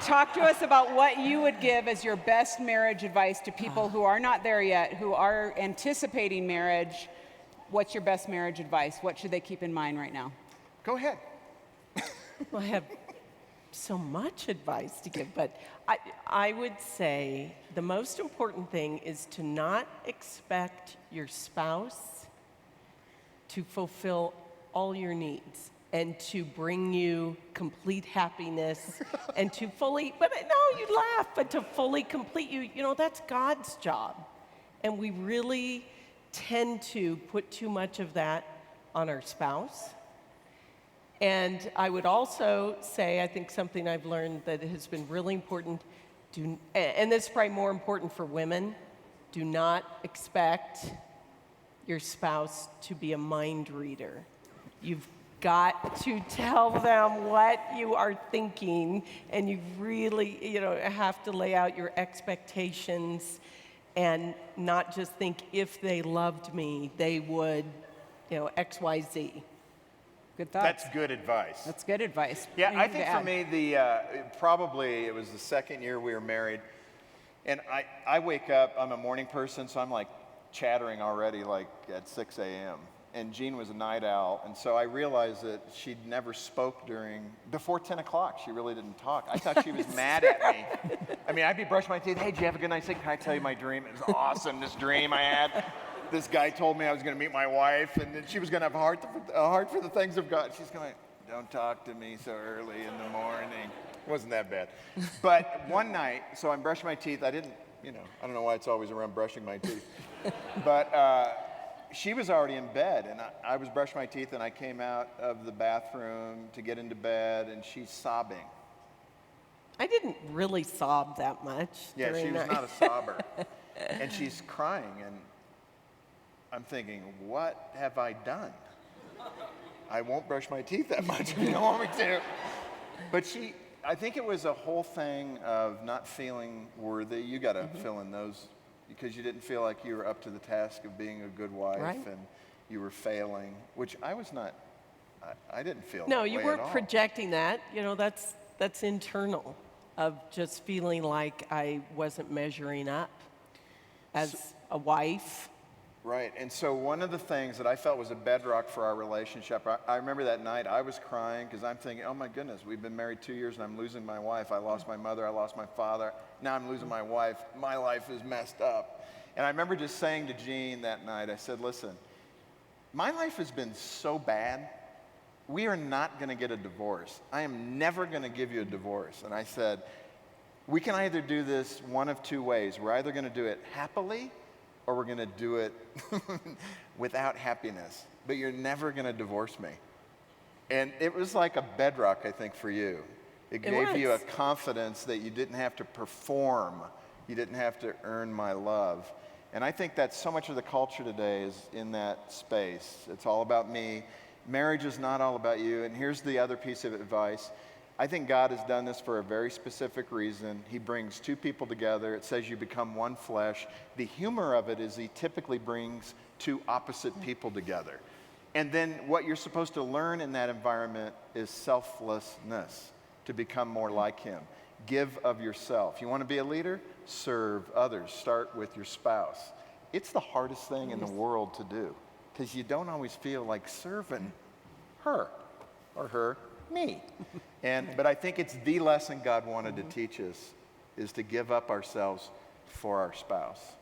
Talk to us about what you would give as your best marriage advice to people who are not there yet, who are anticipating marriage. What's your best marriage advice? What should they keep in mind right now? Go ahead. Well, I have so much advice to give, but I would say the most important thing is to not expect your spouse to fulfill all your needs and to bring you complete happiness and to fully, but no, you laugh, but to fully complete you, that's God's job. And we really tend to put too much of that on our spouse. And I would also say, I think something I've learned that has been really important, and this is probably more important for women, do not expect your spouse to be a mind reader. You've got to tell them what you are thinking, and you really, have to lay out your expectations and not just think if they loved me, they would, X, Y, Z. Good thoughts. That's good advice. That's good advice. Yeah, I Anything think to for add? me, it was the second year we were married, and I wake up, I'm a morning person, so I'm like chattering already like at 6 a.m. And Jean was a night owl, and so I realized that she'd never spoke before 10 o'clock. She really didn't talk. I thought she was mad at me. I mean, I'd be brushing my teeth. Hey, did you have a good night? Can I tell you my dream? It was awesome, this dream I had. This guy told me I was going to meet my wife, and that she was going to have a heart for the things of God. She's going, don't talk to me so early in the morning. It wasn't that bad. But one night, so I'm brushing my teeth. I don't know why it's always around brushing my teeth. But she was already in bed, and I was brushing my teeth, and I came out of the bathroom to get into bed, and she's sobbing. I didn't really sob that much. Yeah, she was not a sobber. And she's crying, and I'm thinking, what have I done? I won't brush my teeth that much if you don't want me to. But I think it was a whole thing of not feeling worthy. You got to fill in those, because you didn't feel like you were up to the task of being a good wife, right. And you were failing, which I was not. I didn't feel. No, that you way weren't at all. projecting that. That's internal, of just feeling like I wasn't measuring up as a wife. Right, and so one of the things that I felt was a bedrock for our relationship, I remember that night I was crying because I'm thinking, oh my goodness, we've been married 2 years and I'm losing my wife. I lost my mother, I lost my father, now I'm losing my wife. My life is messed up. And I remember just saying to Jean that night, I said, listen, my life has been so bad, we are not going to get a divorce. I am never going to give you a divorce. And I said, we can either do this one of two ways. We're either going to do it happily, or we're going to do it without happiness. But you're never going to divorce me. And it was like a bedrock, I think, for you. It gave you a confidence that you didn't have to perform. You didn't have to earn my love. And I think that so much of the culture today is in that space. It's all about me. Marriage is not all about you. And here's the other piece of advice. I think God has done this for a very specific reason. He brings two people together. It says you become one flesh. The humor of it is he typically brings two opposite people together. And then what you're supposed to learn in that environment is selflessness, to become more like him. Give of yourself. You want to be a leader? Serve others. Start with your spouse. It's the hardest thing in the world to do, because you don't always feel like serving her or her, me. But I think it's the lesson God wanted to teach us, is to give up ourselves for our spouse.